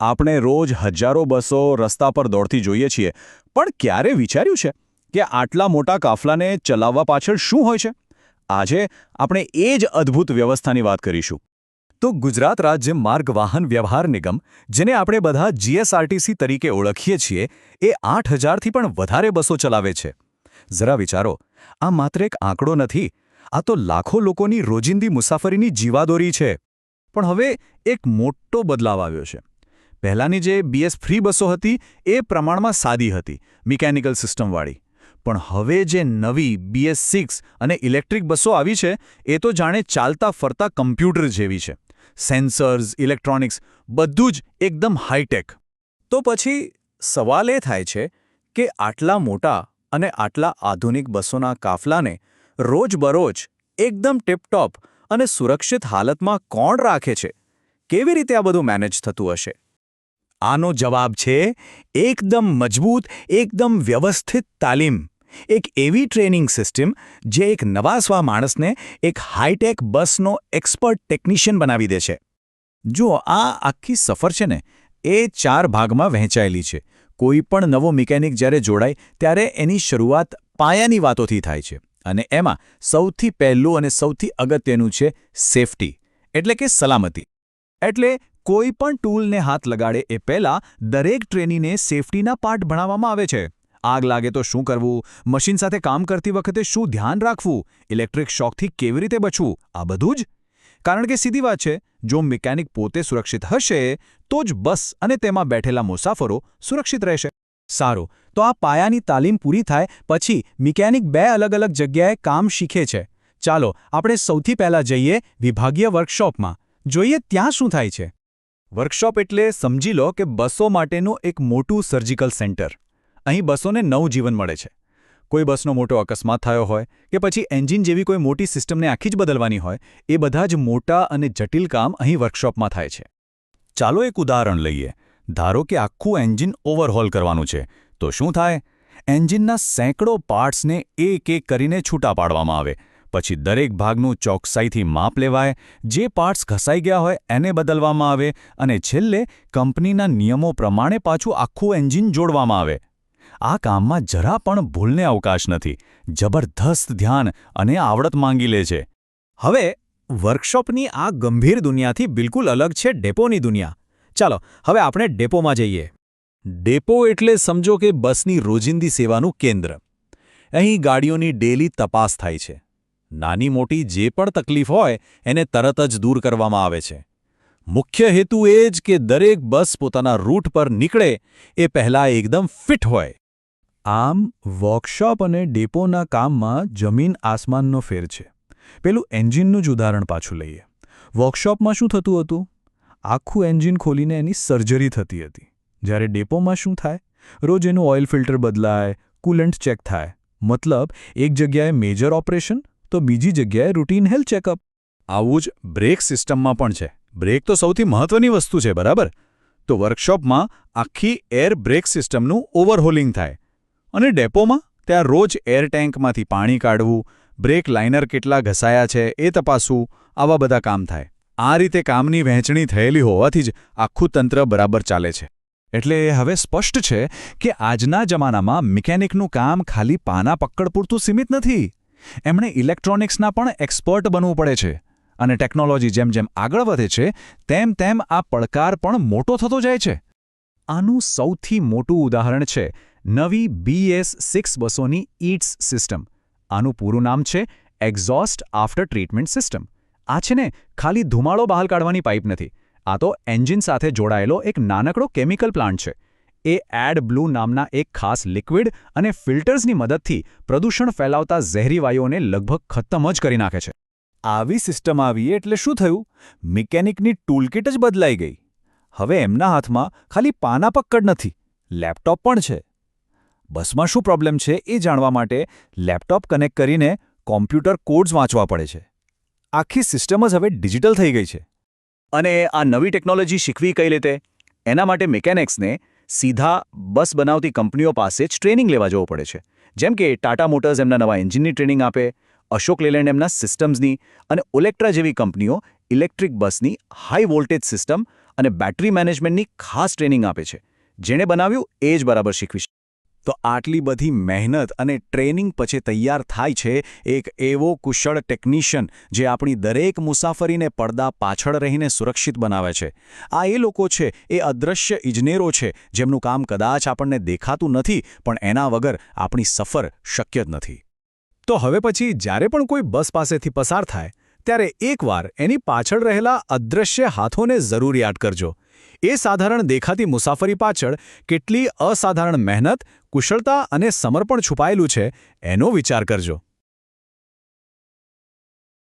આપણે રોજ હજારો બસો રસ્તા પર દોડતી જોઈએ છીએ, પણ ક્યારે વિચાર્યું છે કે આટલા મોટા કાફલાને ચલાવવા પાછળ શું હોય છે? આજે આપણે એ જ અદ્ભુત વ્યવસ્થાની વાત કરીશું. તો ગુજરાત રાજ્ય માર્ગ વાહન વ્યવહાર નિગમ, જેને આપણે બધા જીએસઆરટીસી તરીકે ઓળખીએ છીએ, એ 8,000થી પણ વધારે બસો ચલાવે છે. જરા વિચારો, આ માત્ર એક આંકડો નથી, આ તો લાખો લોકોની રોજિંદી મુસાફરીની જીવાદોરી છે. પણ હવે એક મોટો બદલાવ આવ્યો છે. પહેલાંની જે બીએસ ફ્રી બસો હતી એ પ્રમાણમાં સાદી હતી, મિકેનિકલ સિસ્ટમવાળી. પણ હવે જે નવી BS6 અને ઇલેક્ટ્રિક બસો આવી છે એ તો જાણે ચાલતા ફરતા કમ્પ્યુટર જેવી છે. સેન્સર્સ, ઇલેક્ટ્રોનિક્સ, બધું જ એકદમ હાઈટેક. તો પછી સવાલ એ થાય છે કે આટલા મોટા અને આટલા આધુનિક બસોના કાફલાને રોજબરોજ એકદમ ટિપટોપ અને સુરક્ષિત હાલતમાં કોણ રાખે છે? કેવી રીતે આ બધું મેનેજ થતું હશે? આનો જવાબ છે એકદમ મજબૂત, એકદમ વ્યવસ્થિત તાલીમ. એક એવી ટ્રેનિંગ સિસ્ટમ જે એક નવા માણસને એક હાઈટેક બસનો એક્સપર્ટ ટેકનિશિયન બનાવી દે છે. જો આ આખી સફર છે ને એ 4 ભાગમાં વહેંચાયેલી છે. કોઈ પણ નવો મિકેનિક જ્યારે જોડાય ત્યારે એની શરૂઆત પાયાની વાતોથી થાય છે. અને એમાં સૌથી પહેલું અને સૌથી અગત્યનું છે સેફટી, એટલે કે સલામતી. એટલે કોઈ પણ ટૂલને હાથ લગાડે એ પહેલાં દરેક ટ્રેનીને સેફટીના પાઠ ભણાવવામાં આવે છે. આગ લાગે તો શું કરવું, મશીન સાથે કામ કરતી વખતે શું ધ્યાન રાખવું, ઇલેક્ટ્રિક શોકથી કેવી રીતે બચવું, આ બધું જ. કારણ કે સીધી વાત છે, જો મિકેનિક પોતે સુરક્ષિત હશે તો જ બસ અને તેમાં બેઠેલા મુસાફરો સુરક્ષિત રહેશે. સારું, તો આ પાયાની તાલીમ પૂરી થાય પછી મિકેનિક 2 અલગ-અલગ જગ્યાએ કામ શીખે છે. ચાલો આપણે સૌથી પહેલાં જઈએ વિભાગીય વર્કશોપમાં. જોઈએ ત્યાં શું થાય છે. વર્કશોપ એટલે સમજી લો કે બસો માટેનું એક મોટું સર્જિકલ સેન્ટર. અહીં બસોને નવું જીવન મળે છે. કોઈ બસનો મોટો અકસ્માત થયો હોય કે પછી એન્જિન જેવી કોઈ મોટી સિસ્ટમને આખી જ બદલવાની હોય, એ બધા જ મોટા અને જટિલ કામ અહીં વર્કશોપમાં થાય છે. ચાલો એક ઉદાહરણ લઈએ. ધારો કે આખું એન્જિન ઓવરહોલ કરવાનું છે, તો શું થાય? એન્જિનના સેંકડો પાર્ટ્સને એક એક કરીને છૂટા પાડવામાં આવે. પછી દરેક ભાગનું ચોકસાઈથી માપ લેવાય, જે પાર્ટ્સ ઘસાઈ ગયા હોય એને બદલવામાં આવે અને છેલ્લે કંપનીના નિયમો પ્રમાણે પાછું આખું એન્જિન જોડવામાં આવે. આ કામમાં જરા પણ ભૂલને અવકાશ નથી. જબરદસ્ત ધ્યાન અને આવડત માંગી લે છે. હવે વર્કશોપની આ ગંભીર દુનિયાથી બિલકુલ અલગ છે ડેપોની દુનિયા. ચાલો હવે આપણે ડેપોમાં જઈએ. ડેપો એટલે સમજો કે બસની રોજિંદી સેવાનું કેન્દ્ર. અહીં ગાડીઓની ડેલી તપાસ થાય છે. નાની મોટી જે પણ તકલીફ હોય એને તરત જ દૂર કરવામાં આવે છે. મુખ્ય હેતુ એ જ કે દરેક બસ પોતાના રૂટ પર નીકળે એ પહેલાં એકદમ ફિટ હોય. આમ વર્કશોપ અને ડેપોના કામમાં જમીન આસમાનનો ફેર છે. પેલું એન્જિનનું જ ઉદાહરણ પાછું લઈએ. વર્કશોપમાં શું થતું હતું? આખું એન્જિન ખોલીને એની સર્જરી થતી હતી. જ્યારે ડેપોમાં શું થાય? રોજ એનું ઓઇલ ફિલ્ટર બદલાય, કુલન્ટ ચેક થાય. મતલબ એક જગ્યાએ મેજર ઓપરેશન તો બીજી જગ્યાએ રૂટીન હેલ્થ ચેકઅપ. આવું જ બ્રેક સિસ્ટમમાં પણ છે. બ્રેક તો સૌથી મહત્વની વસ્તુ છે, બરાબર? તો વર્કશોપમાં આખી એર બ્રેક સિસ્ટમનું ઓવરહોલિંગ થાય. અને ડેપોમાં ત્યાં રોજ એર ટેન્કમાંથી પાણી કાઢવું, બ્રેક લાઇનર કેટલા ઘસાયા છે એ તપાસવું, આવા બધા કામ થાય. આ રીતે કામની વહેંચણી થયેલી હોવાથી જ આખું તંત્ર બરાબર ચાલે છે. એટલે હવે સ્પષ્ટ છે કે આજના જમાનામાં મિકેનિકનું કામ ખાલી પાના પકડ પૂરતું સીમિત નથી. એમણે ઇલેક્ટ્રોનિક્સના પણ એક્સપર્ટ બનવું પડે છે. અને ટેકનોલોજી જેમ જેમ આગળ વધે છે તેમ તેમ આ પડકાર પણ મોટો થતો જાય છે. આનું સૌથી મોટું ઉદાહરણ છે નવી BS6 બસોની EATS સિસ્ટમ. આનું પૂરું નામ છે એક્ઝોસ્ટ આફ્ટર ટ્રીટમેન્ટ સિસ્ટમ. આ છે ને ખાલી ધુમાડો બહાર કાઢવાની પાઇપ નથી. આ તો એન્જિન સાથે જોડાયેલો એક નાનકડો કેમિકલ પ્લાન્ટ છે. એ એડબ્લુ નામના એક ખાસ લિક્વિડ અને ફિલ્ટર્સની મદદથી પ્રદૂષણ ફેલાવતા ઝેરી વાયુઓને લગભગ ખતમ જ કરી નાખે છે. આવી સિસ્ટમ આવી એટલે શું થયું? મિકેનિકની ટૂલકિટ જ બદલાઈ ગઈ. હવે એમના હાથમાં ખાલી પાના પકડ નથી, લેપટોપ પણ છે. બસમાં શું પ્રોબ્લેમ છે એ જાણવા માટે લેપટોપ કનેક્ટ કરીને કોમ્પ્યુટર કોડ્સ વાંચવા પડે છે. આખી સિસ્ટમ જ હવે ડિજિટલ થઈ ગઈ છે. અને આ નવી ટેકનોલોજી શીખવી કઈ રીતે? એના માટે મિકેનિક્સને સીધા બસ બનાવતી કંપનીઓ પાસે જ ટ્રેનિંગ લેવા જવું પડે છે. જેમ કે ટાટા મોટર્સ એમના નવા એન્જિનની ટ્રેનિંગ આપે, અશોક લેલેન્ડ એમના સિસ્ટમ્સની અને ઓલેક્ટ્રા જેવી કંપનીઓ ઇલેક્ટ્રિક બસની હાઈ વોલ્ટેજ સિસ્ટમ અને બેટરી મેનેજમેન્ટની ખાસ ટ્રેનિંગ આપે છે. જેણે બનાવ્યું એ જ બરાબર શીખવી શકે. તો આટલી બધી મહેનત અને ટ્રેનિંગ પછી તૈયાર થાય છે એક એવો કુશળ ટેકનિશિયન જે આપણી દરેક મુસાફરીને પડદા પાછળ રહીને સુરક્ષિત બનાવે છે. આ એ લોકો છે, એ અદૃશ્ય ઇજનેરો છે જેમનું કામ કદાચ આપણને દેખાતું નથી, પણ એના વગર આપણી સફર શક્ય જ નથી. તો હવે પછી જ્યારે પણ કોઈ બસ પાસેથી પસાર થાય ત્યારે એકવાર એની પાછળ રહેલા અદૃશ્ય હાથોને જરૂર યાદ કરજો. એ સાધારણ દેખાતી મુસાફરી પાછળ કેટલી અસાધારણ મહેનત, કુશળતા અને સમર્પણ છુપાયેલું છે એનો વિચાર કરજો.